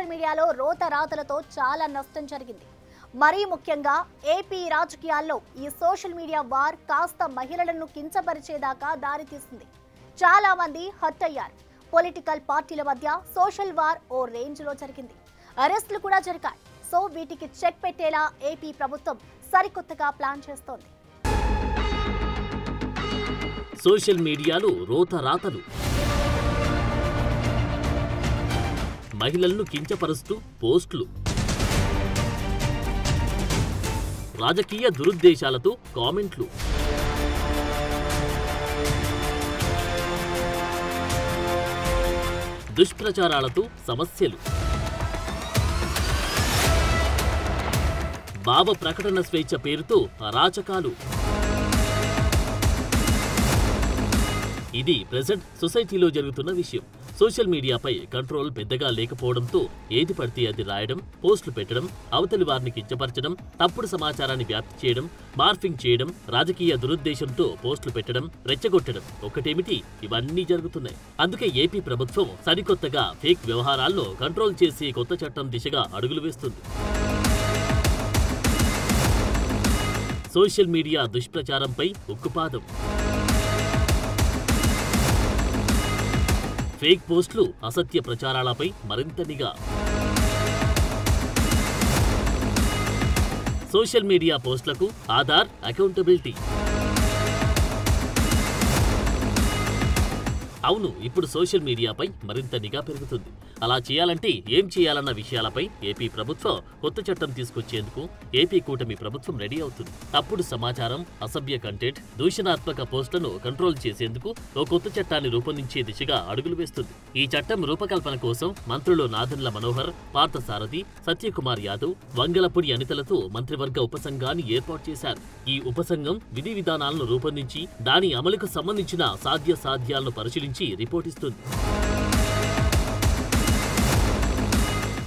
Social మీడియాలో రోతరాతలతో చాలా నష్టం జరిగింది. మరీ ముఖ్యంగా ఏపీ రాజకీయాల్లో ఈ సోషల్ మీడియా వార్ కాస్త మహిళలను కించపరిచేదాకా దారితీసింది. చాలా మంది హర్ట్ అయ్యారు. పొలిటికల్ పార్టీల మధ్య సోషల్ వార్ ఓ రేంజ్లో జరిగింది. అరెస్టులు కూడా జరిగాయి. సో వీటికి చెక్ పెట్టేలా ఏపీ ప్రభుత్వం సరికొత్తగా ప్లాన్ చేస్తోంది. సోషల్ మీడియాలో రోతరాతలు, మహిళలను కించపరుస్తూ పోస్టులు, రాజకీయ దురుద్దేశాలతో కామెంట్లు, దుష్ప్రచారాలతో సమస్యలు, భావ ప్రకటన స్వేచ్ఛ పేరుతో అరాచకాలు. ఇది ప్రెజెంట్ సొసైటీలో జరుగుతున్న విషయం. సోషల్ మీడియాపై కంట్రోల్ పెద్దగా లేకపోవడంతో ఏది పడితే అది రాయడం, పోస్టులు పెట్టడం, అవతలి వారిని కించపరచడం, తప్పుడు సమాచారాన్ని వ్యాప్తి చేయడం, మార్ఫింగ్ చేయడం, రాజకీయ దురుద్దేశంతో పోస్టులు పెట్టడం, రెచ్చగొట్టడం ఒకటేమిటి ఇవన్నీ జరుగుతున్నాయి. అందుకే ఏపీ ప్రభుత్వం సరికొత్తగా ఫేక్ వ్యవహారాల్లో కంట్రోల్ చేసే కొత్త చట్టం దిశగా అడుగులు వేస్తుంది. సోషల్ మీడియా దుష్ప్రచారంపై ఉక్కుపాదం. ఫేక్ పోస్టులు, అసత్య ప్రచారాలపై మరింత నిఘా. సోషల్ మీడియా పోస్టులకు ఆధార్ అకౌంటబిలిటీ. అవును, ఇప్పుడు సోషల్ మీడియాపై మరింత నిఘా పెరుగుతుంది. అలా చేయాలంటే ఏం చేయాలన్న విషయాలపై ఏపీ ప్రభుత్వం కొత్త చట్టం తీసుకొచ్చేందుకు ఏపీ కూటమి ప్రభుత్వం రెడీ అవుతుంది. తప్పుడు సమాచారం, అసభ్య కంటెంట్, దూషణాత్మక పోస్టులను కంట్రోల్ చేసేందుకు ఓ కొత్త చట్టాన్ని రూపొందించే దిశగా అడుగులు వేస్తుంది. ఈ చట్టం రూపకల్పన కోసం మంత్రులు నాదెండ్ల మనోహర్, పార్థసారథి, సత్యకుమార్ యాదవ్, వంగలపూడి అనితలతో మంత్రివర్గ ఉపసంఘాన్ని ఏర్పాటు చేశారు. ఈ ఉపసంఘం విధి విధానాలను రూపొందించి దాని అమలుకు సంబంధించిన సాధ్యాలను పరిశీలించి రిపోర్ట్ ఇస్తుంది.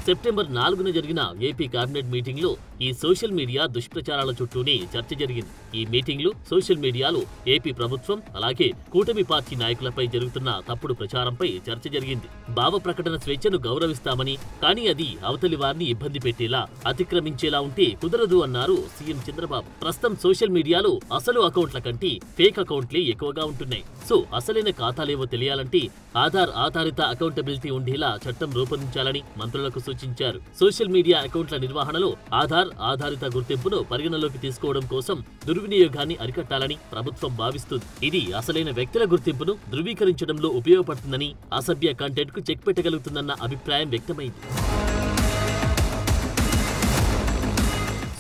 సెప్టెంబర్ 4న జరిగిన ఏపీ కేబినెట్ మీటింగ్ లో ఈ సోషల్ మీడియా దుష్ప్రచారాల చుట్టూనే చర్చ జరిగింది. ఈ మీటింగ్ లో సోషల్ మీడియాలో ఏపీ ప్రభుత్వం అలాగే కూటమి పార్టీ నాయకులపై జరుగుతున్న తప్పుడు ప్రచారంపై చర్చ జరిగింది. భావ ప్రకటన స్వేచ్ఛను గౌరవిస్తామని, కానీ అది అవతలి వారిని ఇబ్బంది పెట్టేలా, అతిక్రమించేలా ఉంటే కుదరదు అన్నారు సీఎం చంద్రబాబు. ప్రస్తుతం సోషల్ మీడియాలో అసలు అకౌంట్ల కంటే ఫేక్ అకౌంట్లే ఎక్కువగా ఉంటున్నాయి. సో అసలైన ఖాతాలేవో తెలియాలంటే ఆధార్ ఆధారిత అకౌంటబిలిటీ ఉండేలా చట్టం రూపొందించాలని మంత్రులకు సూచించారు. సోషల్ మీడియా అకౌంట్ల నిర్వహణలో ఆధార్ ఆధారిత గుర్తింపును పరిగణలోకి తీసుకోవడం కోసం దుర్వినియోగాన్ని అరికట్టాలని ప్రభుత్వం భావిస్తుంది. ఇది అసలైన వ్యక్తుల గుర్తింపును ధృవీకరించడంలో ఉపయోగపడుతుందని, అసభ్య కంటెంట్ కు చెక్ పెట్టగలుగుతుందన్న అభిప్రాయం వ్యక్తమైంది.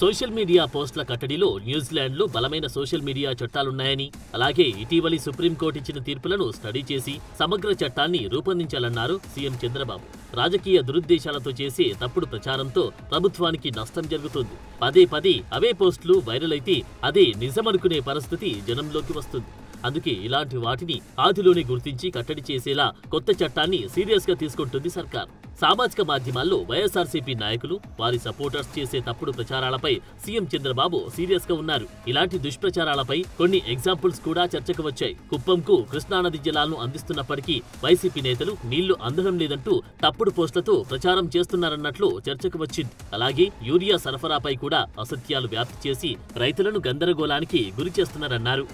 సోషల్ మీడియా పోస్టుల కట్టడిలో న్యూజిలాండ్లో బలమైన సోషల్ మీడియా చట్టాలున్నాయని, అలాగే ఇటీవలి సుప్రీంకోర్టు ఇచ్చిన తీర్పులను స్టడీ చేసి సమగ్ర చట్టాన్ని రూపొందించాలన్నారు సీఎం చంద్రబాబు. రాజకీయ దురుద్దేశాలతో చేసే తప్పుడు ప్రచారంతో ప్రభుత్వానికి నష్టం జరుగుతుంది. పదే అవే పోస్టులు వైరల్ అయితే అదే నిజమనుకునే పరిస్థితి జనంలోకి వస్తుంది. అందుకే ఇలాంటి వాటిని ఆదిలోనే గుర్తించి కట్టడి చేసేలా కొత్త చట్టాన్ని సీరియస్ గా తీసుకుంటుంది సర్కార్. సామాజిక మాధ్యమాల్లో వైఎస్ఆర్సీపీ నాయకులు, వారి సపోర్టర్స్ చేసే తప్పుడు ప్రచారాలపై సీఎం చంద్రబాబు సీరియస్ గా ఉన్నారు. ఇలాంటి దుష్ప్రచారాలపై కొన్ని ఎగ్జాంపుల్స్ కూడా చర్చకు వచ్చాయి. కుప్పంకు కృష్ణానది జలాలను అందిస్తున్నప్పటికీ వైసీపీ నేతలు నీళ్లు అందడం లేదంటూ తప్పుడు పోస్టులతో ప్రచారం చేస్తున్నారన్నట్లు చర్చకు వచ్చింది. అలాగే యూరియా సరఫరాపై కూడా అసత్యాలు వ్యాప్తి చేసి రైతులను గందరగోళానికి గురి చేస్తున్నారన్నారు.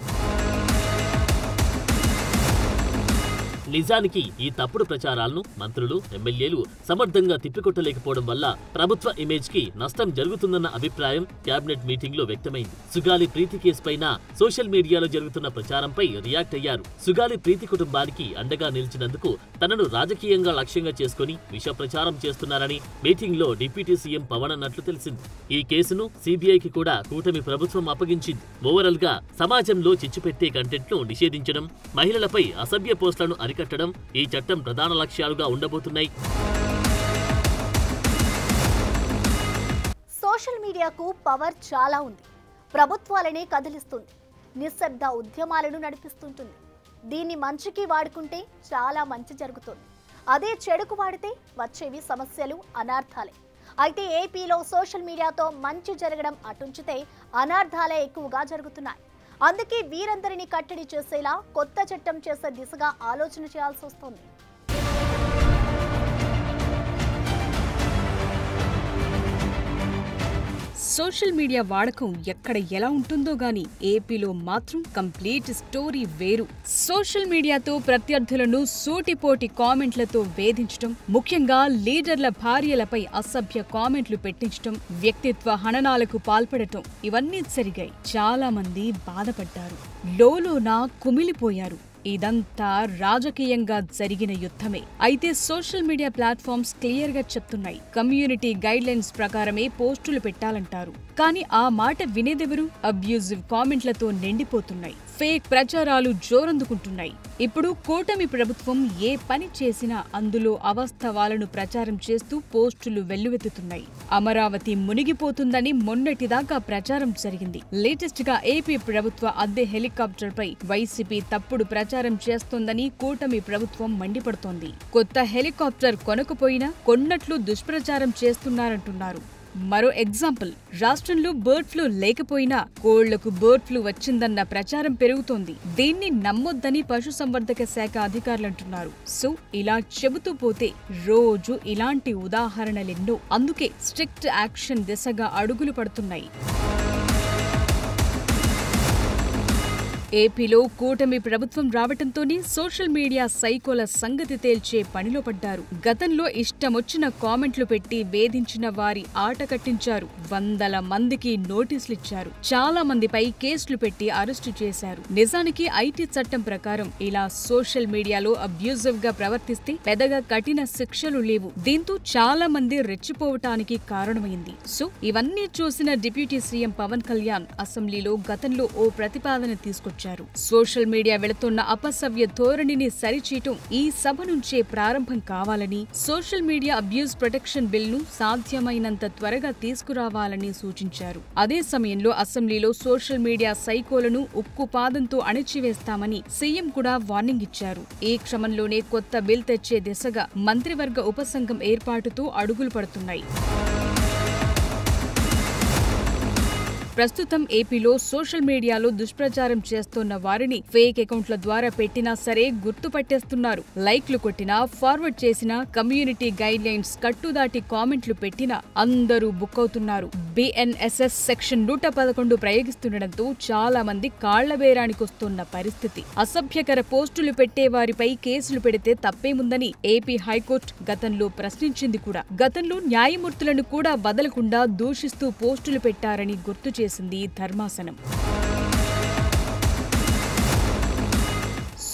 నిజానికి ఈ తప్పుడు ప్రచారాలను మంత్రులు, ఎమ్మెల్యేలు సమర్థంగా తిప్పికొట్టలేకపోవడం వల్ల ప్రభుత్వ ఇమేజ్ కి నష్టం జరుగుతుందన్న అభిప్రాయం కేబినెట్ మీటింగ్ లో వ్యక్తమైంది. సుగాలి ప్రీతి కేసు పైన సోషల్ మీడియాలో జరుగుతున్న ప్రచారంపై రియాక్ట్ అయ్యారు. సుగాలి ప్రీతి కుటుంబానికి అండగా నిలిచినందుకు తనను రాజకీయంగా లక్ష్యంగా చేసుకుని విష ప్రచారం చేస్తున్నారని మీటింగ్ లో డిప్యూటీ సీఎం పవన్ అన్నట్లు తెలిసింది. ఈ కేసును సిబిఐకి కూడా కూటమి ప్రభుత్వం అప్పగించింది. ఓవరాల్ గా సమాజంలో చిచ్చుపెట్టే కంటెంట్ ను నిషేధించడం, మహిళలపై అసభ్య పోస్టులను అరికట్టడం ఈ చట్టం ప్రధాన లక్ష్యాలుగా ఉండబోతున్నాయి. సోషల్ మీడియాకు పవర్ చాలా ఉంది. ప్రభుత్వాలనే కదిలిస్తుంది. నిశ్శబ్ద ఉద్యమాలను నడిపిస్తుంటుంది. దీన్ని మంచికి వాడుకుంటే చాలా మంచి జరుగుతుంది. అదే చెడుకు వాడితే వచ్చేవి సమస్యలు, అనర్థాలే. అయితే ఏపీలో సోషల్ మీడియాతో మంచి జరగడం అటుంచితే అనర్థాలే ఎక్కువగా జరుగుతున్నాయి. అందుకే వీరందరినీ కట్టడి చేసేలా కొత్త చట్టం చేసే దిశగా ఆలోచన చేయాల్సి వస్తోంది. సోషల్ మీడియా వాడకం ఎక్కడ ఎలా ఉంటుందో గానీ ఏపీలో మాత్రం కంప్లీట్ స్టోరీ వేరు. సోషల్ మీడియాతో ప్రత్యర్థులను సూటిపోటి కామెంట్లతో వేధించడం, ముఖ్యంగా లీడర్ల భార్యలపై అసభ్య కామెంట్లు పెట్టించడం, వ్యక్తిత్వ హననాలకు పాల్పడటం ఇవన్నీ జరిగాయి. చాలా మంది బాధపడ్డారు, లోలోన కుమిలిపోయారు. ఇదంతా రాజకీయంగా జరిగిన యుద్ధమే. అయితే సోషల్ మీడియా ప్లాట్ఫామ్స్ క్లియర్ గా చెప్తున్నాయి, కమ్యూనిటీ గైడ్ లైన్స్ ప్రకారమే పోస్టులు పెట్టాలంటారు. కానీ ఆ మాట వినేదెవరు? అబ్యూజివ్ కామెంట్లతో నిండిపోతున్నాయి, ఫేక్ ప్రచారాలు జోరందుకుంటున్నాయి. ఇప్పుడు కూటమి ప్రభుత్వం ఏ పని చేసినా అందులో అవాస్తవాలను ప్రచారం చేస్తూ పోస్టులు వెల్లువెత్తుతున్నాయి. అమరావతి మునిగిపోతుందని మొన్నటిదాకా ప్రచారం జరిగింది. లేటెస్ట్ గా ఏపీ ప్రభుత్వ అద్దె హెలికాప్టర్ పై వైసీపీ తప్పుడు ప్రచారం చేస్తోందని కూటమి ప్రభుత్వం మండిపడుతోంది. కొత్త హెలికాప్టర్ కొనకపోయినా కొన్నట్లు దుష్ప్రచారం చేస్తున్నారంటున్నారు. మరో ఎగ్జాంపుల్, రాష్ట్రంలో బర్డ్ ఫ్లూ లేకపోయినా కోళ్లకు బర్డ్ ఫ్లూ వచ్చిందన్న ప్రచారం పెరుగుతోంది. దీన్ని నమ్మొద్దని పశుసంవర్ధక శాఖ అధికారులంటున్నారు. సో ఇలా చెబుతూ పోతే రోజు ఇలాంటి ఉదాహరణలెన్నో. అందుకే స్ట్రిక్ట్ యాక్షన్ దిశగా అడుగులు పడుతున్నాయి. ఏపీలో కూటమి ప్రభుత్వం రావటంతోనే సోషల్ మీడియా సైకోల సంగతి తేల్చే పనిలో పడ్డారు. గతంలో ఇష్టమొచ్చిన కామెంట్లు పెట్టి వేధించిన వారి ఆట కట్టించారు. వందల మందికి నోటీసులిచ్చారు. చాలా మందిపై కేసులు పెట్టి అరెస్టు చేశారు. నిజానికి ఐటీ చట్టం ప్రకారం ఇలా సోషల్ మీడియాలో అబ్యూజివ్ గా ప్రవర్తిస్తే పెద్దగా కఠిన శిక్షలు లేవు. దీంతో చాలా మంది రెచ్చిపోవటానికి కారణమైంది. సో ఇవన్నీ చూసిన డిప్యూటీ సీఎం పవన్ కళ్యాణ్ అసెంబ్లీలో గతంలో ఓ ప్రతిపాదన తీసుకొచ్చారు. సోషల్ మీడియా వెళుతున్న అపసవ్య ధోరణిని సరిచేయటం ఈ సభ నుంచే ప్రారంభం కావాలని, సోషల్ మీడియా అబ్యూస్ ప్రొటెక్షన్ బిల్ను సాధ్యమైనంత త్వరగా తీసుకురావాలని సూచించారు. అదే సమయంలో అసెంబ్లీలో సోషల్ మీడియా సైకోలను ఉక్కుపాదంతో అణిచివేస్తామని సీఎం కూడా వార్నింగ్ ఇచ్చారు. ఈ క్రమంలోనే కొత్త బిల్ తెచ్చే దిశగా మంత్రివర్గ ఉపసంఘం ఏర్పాటుతో అడుగులు పడుతున్నాయి. ప్రస్తుతం ఏపీలో సోషల్ మీడియాలో దుష్ప్రచారం చేస్తున్న వారిని ఫేక్ అకౌంట్ల ద్వారా పెట్టినా సరే గుర్తుపట్టేస్తున్నారు. లైక్లు కొట్టినా, ఫార్వర్డ్ చేసినా, కమ్యూనిటీ గైడ్ లైన్స్ కట్టుదాటి కామెంట్లు పెట్టినా అందరూ బుక్ అవుతున్నారు. బిఎన్ఎస్ఎస్ సెక్షన్ 111 ప్రయోగిస్తుండటంతో చాలా మంది కాళ్లబేరానికొస్తున్న పరిస్థితి. అసభ్యకర పోస్టులు పెట్టే వారిపై కేసులు పెడితే తప్పేముందని ఏపీ హైకోర్టు గతంలో ప్రశ్నించింది కూడా. గతంలో న్యాయమూర్తులను కూడా వదలకుండా దూషిస్తూ పోస్టులు పెట్టారని గుర్తు చేసింది ధర్మాసనం.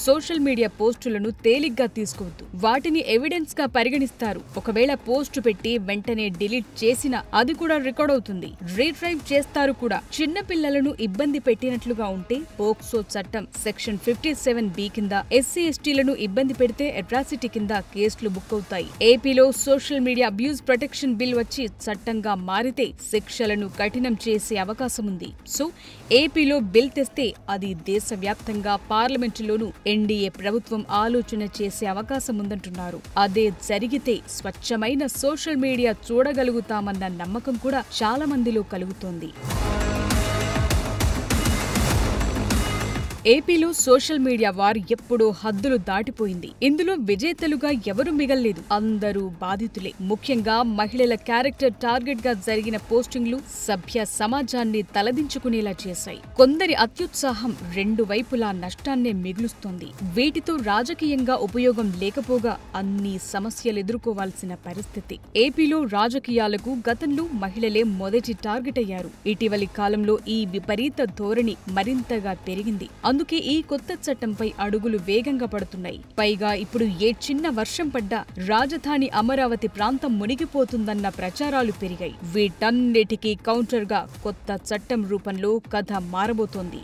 సోషల్ మీడియా పోస్టులను తేలిగ్గా తీసుకోవద్దు. వాటిని ఎవిడెన్స్ గా పరిగణిస్తారు. ఒకవేళ పోస్టు పెట్టి వెంటనే డిలీట్ చేసినా అది కూడా రికార్డ్ అవుతుంది. రీట్రైవ్ చేస్తారు కూడా. చిన్న పిల్లలను ఇబ్బంది పెట్టినట్లుగా ఉంటే పోక్సో చట్టం సెక్షన్ 57B కింద, ఎస్సీ ఎస్టీలను ఇబ్బంది పెడితే అట్రాసిటీ కింద కేసులు బుక్ అవుతాయి. ఏపీలో social media abuse protection bill వచ్చి చట్టంగా మారితే శిక్షలను కఠినం చేసే అవకాశం ఉంది. సో ఏపీలో బిల్ తెస్తే అది దేశవ్యాప్తంగా పార్లమెంటులోనూ ఎన్డీఏ ప్రభుత్వం ఆలోచన చేసే అవకాశం ఉందంటున్నారు. అదే జరిగితే స్వచ్ఛమైన సోషల్ మీడియా చూడగలుగుతామన్న నమ్మకం కూడా చాలా మందిలో కలుగుతోంది. ఏపీలో సోషల్ మీడియా వార్ ఎప్పుడో హద్దులు దాటిపోయింది. ఇందులో విజేతలుగా ఎవరూ మిగల్లేదు. అందరూ బాధితులే. ముఖ్యంగా మహిళల క్యారెక్టర్ టార్గెట్ గా జరిగిన పోస్టింగ్లు సభ్య సమాజాన్ని తలదించుకునేలా చేశాయి. కొందరి అత్యుత్సాహం రెండు వైపులా నష్టాన్నే మిగులుస్తోంది. వీటితో రాజకీయంగా ఉపయోగం లేకపోగా అన్ని సమస్యలు ఎదుర్కోవాల్సిన పరిస్థితి. ఏపీలో రాజకీయాలకు గతంలో మహిళలే మొదటి టార్గెట్ అయ్యారు. ఇటీవలి కాలంలో ఈ విపరీత ధోరణి మరింతగా పెరిగింది. అందుకే ఈ కొత్త చట్టంపై అడుగులు వేగంగా పడుతున్నాయి. పైగా ఇప్పుడు ఏ చిన్న వర్షం పడ్డా రాజధాని అమరావతి ప్రాంతం మునిగిపోతుందన్న ప్రచారాలు పెరిగాయి. వీటన్నిటికీ కౌంటర్గా కొత్త చట్టం రూపంలో కథ మారబోతోంది.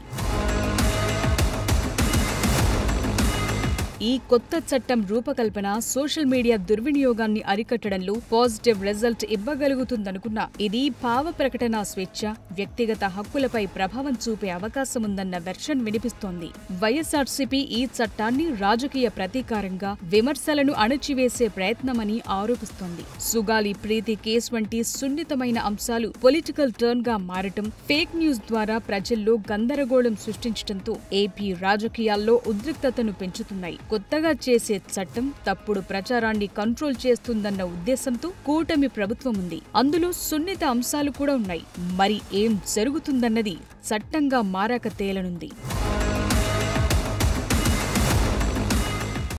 ఈ కొత్త చట్టం రూపకల్పన సోషల్ మీడియా దుర్వినియోగాన్ని అరికట్టడంలో పాజిటివ్ రిజల్ట్ ఇవ్వగలుగుతుందనుకున్నా ఇది భావ ప్రకటన స్వేచ్ఛ, వ్యక్తిగత హక్కులపై ప్రభావం చూపే అవకాశముందన్న వెర్షన్ వినిపిస్తోంది. వైఎస్ఆర్సీపీ ఈ చట్టాన్ని రాజకీయ ప్రతీకారంగా, విమర్శలను అణచివేసే ప్రయత్నమని ఆరోపిస్తోంది. సుగాలి ప్రీతి కేసు వంటి సున్నితమైన అంశాలు పొలిటికల్ టర్న్ గా మారటం, ఫేక్ న్యూస్ ద్వారా ప్రజల్లో గందరగోళం సృష్టించడంతో ఏపీ రాజకీయాల్లో ఉద్రిక్తతను పెంచుతున్నాయి. కొత్తగా చేసే చట్టం తప్పుడు ప్రచారాన్ని కంట్రోల్ చేస్తుందన్న ఉద్దేశంతో కూటమి ప్రభుత్వం ఉంది. అందులో సున్నిత అంశాలు కూడా ఉన్నాయి. మరి ఏం జరుగుతుందన్నది చట్టంగా మారాక తేలనుంది.